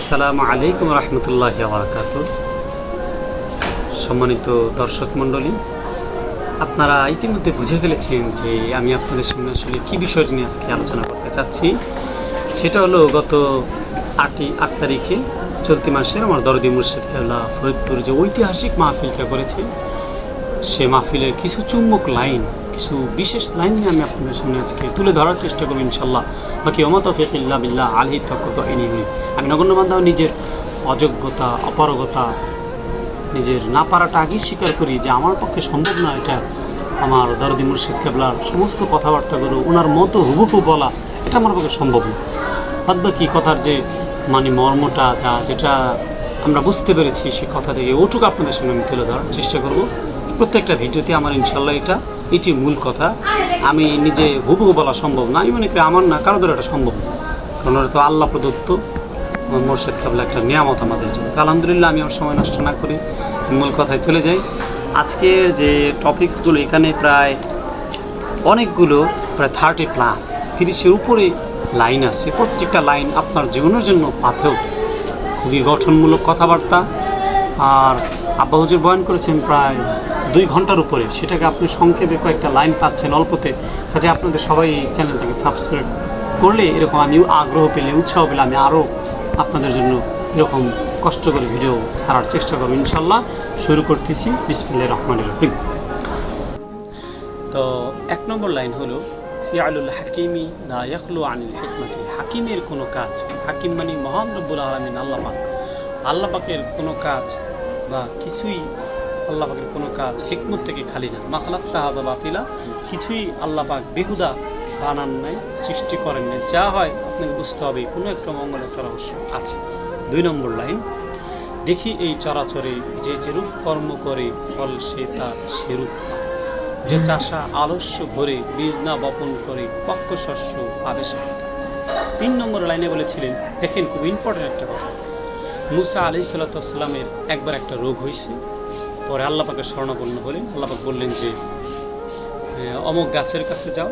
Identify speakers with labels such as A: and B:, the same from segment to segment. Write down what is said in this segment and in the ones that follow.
A: আসসালামু আলাইকুম রহমতুল্লাহি ওয়া বারাকাতুহু। সম্মানিত দর্শক মণ্ডলী, আপনারা ইতিমধ্যে বুঝে ফেলেছেন যে আমি আপনাদের সঙ্গে আসলে কী বিষয়টি নিয়ে আজকে আলোচনা করতে চাচ্ছি। সেটা হলো গত 8 তারিখে চলতি মাসের আমার দরদি মুর্শিদ কেবলা ফরিদপুর যে ঐতিহাসিক মাহফিলটা করেছে, সে মাহফিলের কিছু চুম্বক লাইন, কিছু বিশেষ লাইন নিয়ে আমি আপনাদের সামনে আজকে তুলে ধরার চেষ্টা করব ইনশাল্লাহ। বাকি ওমা তৌফিক ইল্লা বিল্লাহ, আলাইহি তাওয়াক্কালতু ইলাইহি। আমি নগণ্য বান্ধব নিজের অযোগ্যতা, অপারগতা, নিজের না পারাটা আগেই স্বীকার করি যে আমার পক্ষে সম্ভব না এটা আমার দরদি মুর্শিদ কেবলার সমস্ত কথাবার্তাগুলো ওনার মতো হুবহু বলা, এটা আমার পক্ষে সম্ভব না। বাদ বাকি কথার যে মর্মটা যেটা আমরা বুঝতে পেরেছি, সে কথা থেকে ওটুকু আপনাদের সামনে আমি তুলে ধরার চেষ্টা করব প্রত্যেকটা ভিডিওতে। আমার ইনশাল্লাহ এটি মূল কথা। আমি নিজে হুবহু বলা সম্ভব না, আমি মনে করি আমার না কারো দ্বারা এটা সম্ভব না, কারণ ওটা তো আল্লাহ প্রদত্ত মুর্শিদ কেবলা একটা নিয়ামত আমাদের জন্য। আলহামদুলিল্লাহ, আমি আমার সময় নষ্ট না করি মূল কথায় চলে যাই। আজকের যে টপিকসগুলো এখানে প্রায় অনেকগুলো, প্রায় 30+ উপরে লাইন আছে। প্রত্যেকটা লাইন আপনার জীবনের জন্য পাথেয়, খুবই গঠনমূলক কথাবার্তা। আর আব্বা হুজুর বয়ান করেছেন প্রায় 2 ঘন্টার উপরে, সেটাকে আপনি সংক্ষেপে কয়েকটা লাইন পাচ্ছেন অল্পতে। কাজে আপনাদের সবাই চ্যানেলটাকে সাবস্ক্রাইব করলে, এরকম আমিও আগ্রহ পেলে, উৎসাহ পেলে আমি আরও আপনাদের জন্য এরকম কষ্ট করে ভিডিও ছাড়ার চেষ্টা করব ইনশাল্লাহ। শুরু করতেছি বিসমিল্লাহির রহমানির রহিম। তো 1 নম্বর লাইন হলো ফিআলুল হাকিমি লা ইয়াখলু আনিল হিকমাতি। হাকিমের কোনো কাজ, হাকিম মানে মহান রব্বুল আলামিন আল্লাহ পাক, আল্লাহ পাকের কোনো কাজ বা কিছুই, আল্লাহ পাকের কোনো কাজ হিকমত থেকে খালি না। মা খালাকতা হাযা বাতিলা, কিছুই আল্লাহ পাক বেহুদা বানান নাই, সৃষ্টি করেন নাই। যা হয় আপনাকে বুঝতে হবে কোনো একটা মঙ্গল, একটা রহস্য আছে। 2 নম্বর লাইন, দেখি এই চরাচরে যে যেরূপ কর্ম করে ফল সে তার সেরূপ পায়। যে চাষা আলস্য ভরে বীজ না বপন করে পক্ক শস্য পাবে সে। 3 নম্বর লাইনে বলেছিলেন, দেখেন খুব ইম্পর্টেন্ট একটা কথা, মুসা আলাইহিস সালামের একবার একটা রোগ হয়েছে। পরে আল্লাহ পাকের শরণাপন্ন হলেন। আল্লাহ পাক বললেন যে অমুক গাছের কাছে যাও,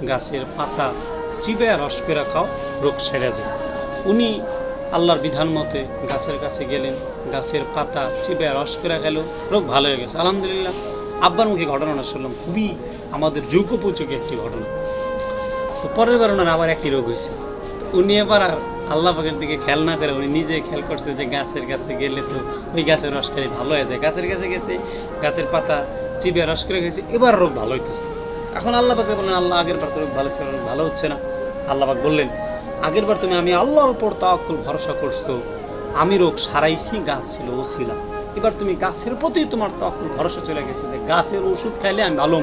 A: গাছের পাতা চিবে রস করে খাও, রোগ সেরে যায়। উনি আল্লাহর বিধান মতে গাছের কাছে গেলেন, গাছের পাতা চিবে রস করে গেল, রোগ ভালো হয়ে গেছে। আলহামদুলিল্লাহ। আব্বার মুখে ঘটনাটা শুনলাম, খুবই আমাদের যুগোপযোগী একটি ঘটনা। তো পরের বার ওনার আবার একই রোগ হয়েছে। উনি এবার আর আল্লাহ পাকের দিকে খেয়াল না করে উনি নিজে খেয়াল করছে যে গাছের কাছে গেলে তো ওই গাছের রস খেলে ভালো হয়ে যায়। গাছের কাছে গেছে, গাছের পাতা চিবে রস করে গেছে, এবার রোগ ভালো হইতেছে। এখন আল্লাহ পাকে বললেন, আল্লাহ আগের বার তো রোগ ভালো ছিল, রোগ ভালো হচ্ছে না। আল্লাহ পাক বললেন, আগের বার আমি আল্লাহর উপর তাওয়াক্কুল ভরসা করছো, আমি রোগ সারাইছি, গাছ ছিল ওসিলা। এবার তুমি গাছের প্রতি তোমার তাওয়াক্কুল ভরসা চলে গেছে যে গাছের ওষুধ খাইলে আমি ভালো,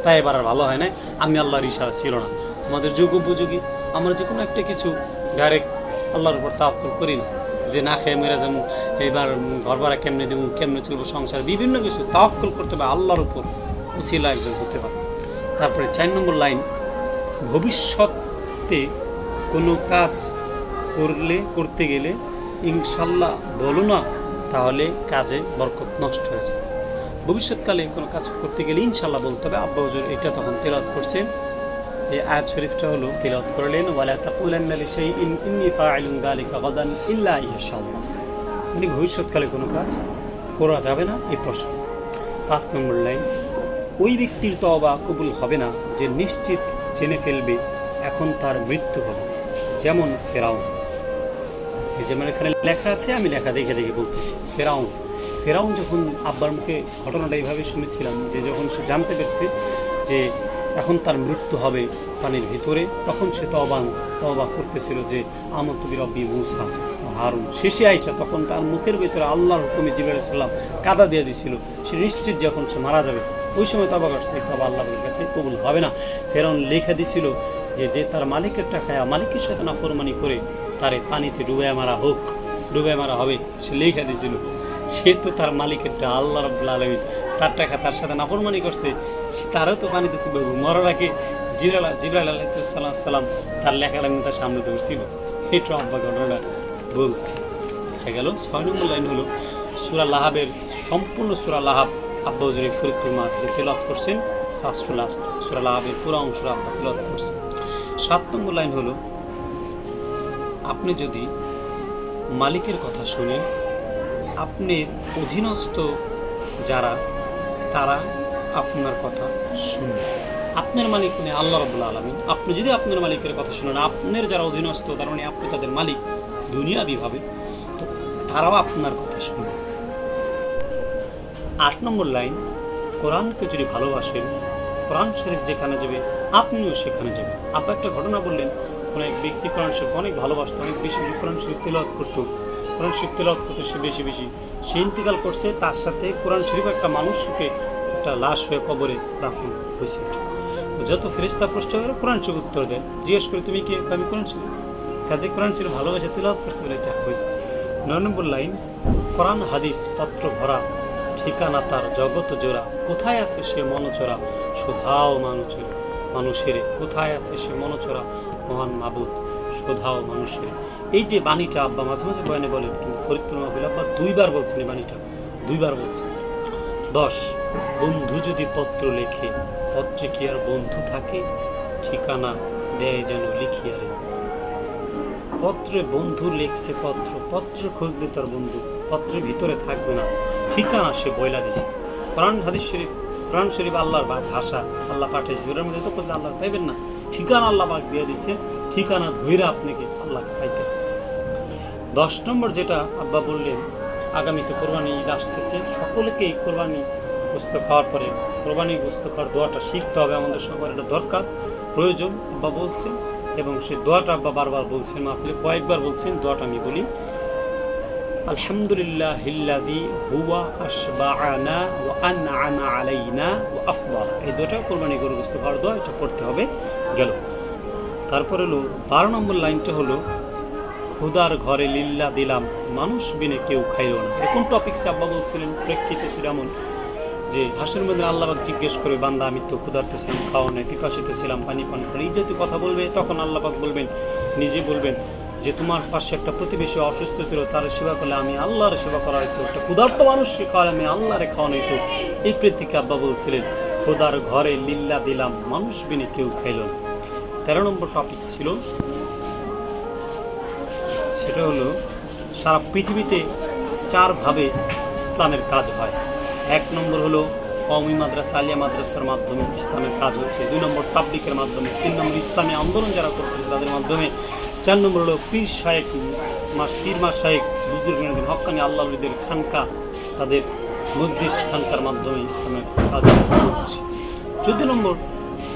A: তাই এবার আর ভালো হয় না। আমি আল্লাহর ইশারা ছিল না। আমাদের যুগ উপযোগী, আমরা যে কোনো একটা কিছু ডাইরেক্ট আল্লাহর উপর তাওয়াক্কুল করি না, যে না খেয়ে মেরে যাবো, এইবার ঘর ভাড়া কেমনে দেবো, কেমনে চলবো সংসার, বিভিন্ন কিছু তাওয়াক্কুল করতে হবে আল্লাহর উপর, ওসিলা একজন হতে পারে। তারপরে 4 নম্বর লাইন, ভবিষ্যতে কোনো কাজ করতে গেলে ইনশাল্লাহ বলো না, তাহলে কাজে বরকত নষ্ট হয়ে যায়। ভবিষ্যৎকালে কোনো কাজ করতে গেলে ইনশাল্লাহ বলতে হবে। আব্বা হুজুর এটা তখন তেলাওয়াত করছেন। এই আয়াত শরীফটা হলো তেলাওয়াত করলেন, ওয়ালা তাকুলান্না লিশাইইন ইন্নী ফাআইলুন যালিকা গাদান ইল্লা ইনশাআল্লাহ। মানে ভবিষ্যৎকালে কোনো কাজ করা যাবে না এই প্রশ্ন। 5 নম্বর লাইন, ওই ব্যক্তির তওবা কবুল হবে না যে নিশ্চিত জেনে ফেলবে এখন তার মৃত্যু হবে, যেমন ফেরাউন। এই যেমন এখানে লেখা আছে, আমি লেখা দেখে দেখে বলতেছি। ফেরাউন যখন আব্বার মুখে ঘটনাটা এইভাবে শুনেছিলাম, যে যখন সে জানতে পেরেছে যে এখন তার মৃত্যু হবে পানির ভিতরে, তখন সে তওবা করতেছিল যে আমানতু বিরব্বি মূসা ওয়া হারুন। শেষে আইসা তখন তার মুখের ভিতরে আল্লাহর হুকুমে জিবরাইল সাল্লাম কাদা দিয়ে দিছিল। সে নিশ্চিত যখন সে মারা যাবে, ওই সময় তওবা করছে, তওবা আল্লাহর কাছে কবুল হবে না। ফেরাউন লিখে দিছিল যে তার মালিকের টাকায় মালিকের সাথে নাফরমানি করে তারে পানিতে ডুবে মারা হবে, সে লিখে দিয়েছিল। সে তো তার মালিকেরটা আল্লাহ রাব্বুল আলামিন, তার টাকা তার সাথে নাফরমানি করছে, তারও তো পানিতে চুবে মরার আগে জিবরাইল আলাইহিস সালাম তার লেখালেখি তার সামনে ধরছিল। এটা আব্বা ঘটনা বলছে। আচ্ছা গেল। 6 নম্বর লাইন হলো সূরা লাহাবের সম্পূর্ণ সূরা লাহাব আব্বা হুজুর ফরিদপুর মাহফিলে তেলাওয়াত করছেন, ফার্স্ট টু লাস্ট সূরা লাহাবের পুরো অংশটা আব্বা তেলাওয়াত করছেন। 7 নম্বর লাইন হলো, আপনি যদি মালিকের কথা শুনে আপনার অধীনস্থ যারা তারা আপনার কথা শুনবে। আপনার মালিক মানে আল্লাহ রাব্বুল আলামিন। আপনি যদি আপনার মালিকের কথা শুনেন, আপনার যারা অধীনস্থ তার মানে আপনি তাদের মালিক দুনিয়াবিভাবে, তো তারাও আপনার কথা শুনবে। 8 নম্বর লাইন, কোরআনকে যদি ভালোবাসেন, কোরআন শরীফ যেখানে যাবে আপনিও সেখানে যাবেন। আব্বা একটা ঘটনা বললেন, কোনো এক ব্যক্তি কোরআন শরীফ অনেক ভালোবাসতো, অনেক বেশি বেশি কোরআন শরীফ তেলাওয়াত করতো, কোরআন শরীফ তেলাওয়াত করতো সে বেশি বেশি। সে ইন্তিকাল করছে, তার সাথে কোরআন শরীফ একটা মানুষকে একটা লাশ হয়ে কবরে দাফন হয়েছে। যত ফেরেশতা প্রশ্ন করে কোরআন শরীফ উত্তর দেয়, জিজ্ঞেস করে তুমি কে? আমি কোরআন শরীফ। কাজে কোরআন শরীফ ভালোবাসে তেলাওয়াত করছে বলে এটা হয়েছে। 9 নম্বর লাইন, কোরআন হাদিস পত্র ভরা, ঠিকানা তার জগত জোড়া, কোথায় আছে সে মনচোরা, শোধাও মানুষের, কোথায় আছে সে মনচোরা, মহান মাবুদ শোধাও মানুষের। এই যে বাণীটা আব্বা মাঝে মাঝে বয়ানে বলেন, কিন্তু ফরিদপুর মাহফিলে আব্বা 2 বার বলছেন এই বাণীটা, 2 বার বলছেন। 10, বন্ধু যদি পত্র লেখে, পত্রে কি আর বন্ধু থাকে, ঠিকানা দেয় যেন লিখিয়া রে। পত্রে বন্ধু লেখছে পত্র খুঁজলে তার বন্ধু, পত্রের ভিতরে থাকবে না, ঠিকানা সে বইলা দিছে। কোরআন শরীফ আল্লাহর ভাষা, আল্লাহ পাঠাইছে, ওটার মধ্যে তো খুঁজলে আল্লাহ পাইবেন না, ঠিকানা আল্লাহ পাক দিয়ে দিছে, ঠিকানা ধইরা আপনাকে আল্লাহকে পাইতে। 10 নম্বর যেটা আব্বা বললেন, আগামীতে কোরবানি ঈদ আসতেছে, সকলকেই কোরবানি গোস্ত খাওয়ার পরে কোরবানি গোস্ত খাওয়ার দোয়াটা শিখতে হবে, আমাদের সবার এটা দরকার, প্রয়োজন আব্বা বলছেন। এবং সেই দোয়াটা আব্বা বারবার বলছেন, মাহফিলে কয়েকবার বলছেন, দোয়াটা আমি বলি, আলহামদুলিল্লাহিল্লাযী হুয়া আশবাআনা ওয়া আনআমা আলাইনা ওয়া আফদাল। এই দোয়াটা কোরবানি গরু গোস্ত খাওয়ার দোয়া, এটা পড়তে হবে। গেল। তারপর হলো 12 নম্বর লাইনটা হলো, খোদার ঘরে লিল্লা দিলাম, মানুষ বিনে কেউ খাইল না। কোন টপিকসে আব্বা বলছিলেন, প্রেক্ষিত ছিল এমন যে হাসরের মধ্যে আল্লাহ পাক জিজ্ঞেস করে, বান্দা আমি তো ক্ষুধার্ত ছিলাম, খাওয়া নাই, পিপাসিত ছিলাম, পানি পান করে, এই জাতীয় কথা বলবে, তখন আল্লাহ পাক বলবেন, নিজে বলবেন যে তোমার পাশে একটা প্রতিবেশী অসুস্থ ছিল, তার সেবা করলে আমি আল্লাহর সেবা করা হইতো, একটা ক্ষুধার্ত মানুষকে খাওয়ালে আমি আল্লাহরে খাওয়ানো হইতো। এই প্রেক্ষিতে আব্বা বলছিলেন, খোদার ঘরে লিল্লা দিলাম, মানুষ বিনে কেউ খাইল না। 13 নম্বর টপিক ছিল, সেটা হলো সারা পৃথিবীতে 4 ভাবে ইসলামের কাজ হয়। 1 নম্বর হলো কওমি মাদ্রাসা, আলিয়া মাদ্রাসার মাধ্যমে ইসলামের কাজ হচ্ছে। 2 নম্বর তাবলিগের মাধ্যমে। 3 নম্বর ইসলামী আন্দোলন যারা করতেছে তাদের মাধ্যমে। 4 নম্বর হলো পীর মাশায়েখ বুজুর্গদের হক্কানি আল্লাহ ওলিদের খানকা, তাদের মজলিস খানকার মাধ্যমে ইসলামের কাজ হচ্ছে। 14 নম্বর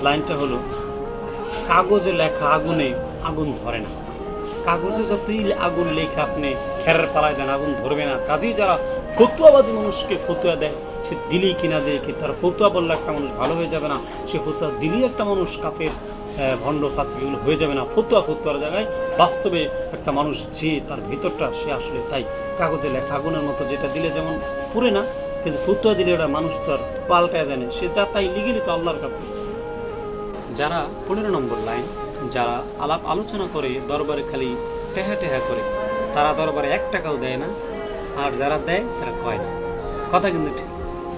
A: লাইনটা হলো, কাগজে লেখা আগুনে আগুন ধরে না। কাগজে যতই আগুন লেখা আপনি খেরের পালায় দেন, আগুন ধরবে না। কাজেই যারা ফতুয়াবাজি মানুষকে ফতুয়া দেয়, সে দিলেই কিনা দেয় কি, তার ফতুয়া বললে একটা মানুষ ভালো হয়ে যাবে না, সে ফতুয়া দিলেই একটা মানুষ কাফের ভণ্ড ফাঁসি এগুলো হয়ে যাবে না। ফতুয়ার জায়গায় বাস্তবে একটা মানুষ যে তার ভিতরটা, সে আসলে তাই। কাগজে লেখা আগুনের মতো, যেটা দিলে যেমন পুড়ে না, কিন্তু ফতুয়া দিলে ওটা মানুষ তো আর পাল্টায় যায় না, সে যা তাই লিগেলি তো আল্লাহর কাছে। যারা 15 নম্বর লাইন, যারা আলাপ আলোচনা করে দরবারে খালি টেহা করে, তারা দরবারে 1 টাকাও দেয় না, আর যারা দেয় তারা কয় না। কথা কিন্তু ঠিক,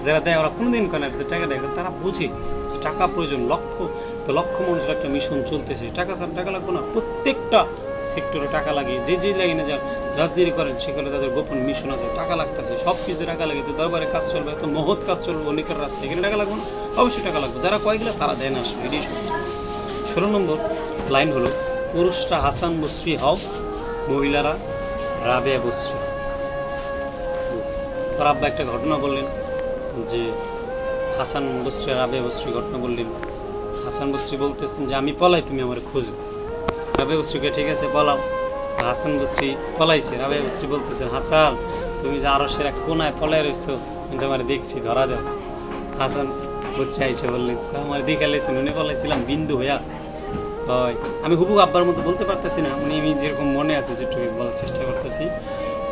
A: যারা দেয় ওরা কোনোদিন কয় না, টাকা দেয়, তারা বুঝে যে টাকা প্রয়োজন। লক্ষ মানুষের একটা মিশন চলতেছে, টাকা ছাড়া টাকা লাগবে না। প্রত্যেকটা সেক্টরে টাকা লাগে, যে লাইনে যা রাজনীতি করেন সেখানে তাদের গোপন মিশন আছে, টাকা লাগতেছে, সব কিছু টাকা লাগে। তো দরবারে কাজ চলবে, এত মহৎ কাজ চলবে, অনেকের রাস্তায়, এখানে টাকা লাগবে না, অবশ্যই টাকা লাগবে। যারা কয়েকগুলো তারা দেয় না, আসলে এটাই সত্য। 16 নম্বর লাইন হলো, পুরুষরা হাসান বসরি হও, মহিলারা রাবেয়া বসরি। তার আব্বা একটা ঘটনা বললেন যে হাসান বসরি রাবেয়া বসরি ঘটনা বললেন। হাসান বসরি বলতেছেন যে আমি পলাই, তুমি আমার খুঁজো। রাবেয়া বসরিকে ঠিক আছে পলাও। হাসান বসরি পলাইছে, রাবেয়া বসরি বলতেছেন, হাসান তুমি যে আরশের এক কোনায় পলাই রয়েছো, আমি তোমার দেখছি, ধরা দেও। হাসান বসরি আইসে বললেন, আমার দেখা লেছেন, উনি পলাইছিলাম বিন্দু হইয়া। হয় আমি হুবু আব্বার মতো বলতে পারতেছি না, উনি আমি যেরকম মনে আছে যেটুকু বলার চেষ্টা করতেছি।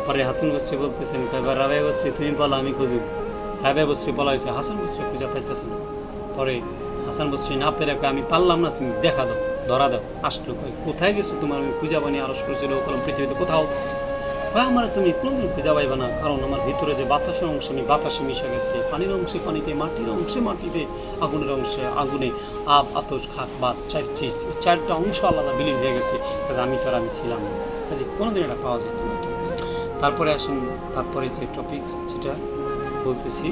A: পরে হাসান বসরি বলতেছেন, এবার রাবেয়া বসরি তুমি বলো, আমি খুঁজি। রাবেয়া বসরি বলা হয়েছে, হাসান বসরি খুঁজে পাইতেছে না। পরে হাসান বসরি না পেরে, আমি পারলাম না, তুমি দেখা দাও, ধরা দাও। আসলো, কোথায় গেছো তোমার, আমি খুঁজা বানি আরস করেছিল কলম পৃথিবীতে কোথাও। আমার তুমি কোনোদিন খুঁজা পাইবা না, কারণ আমার ভিতরে যে বাতাসের অংশে আমি বাতাসে মিশে গেছি, পানির অংশে পানিতে, মাটির অংশে মাটিতে, আগুনের অংশে আগুনে, আব আতস খাক বাদ, 4টা অংশ আলাদা বিলীন হয়ে গেছে। কাজে আমি তো আর আমি ছিলাম না, কাজে কোনোদিন এটা পাওয়া যেত না। তারপরে আসুন, তারপরে যে টপিকস যেটা বলতেছি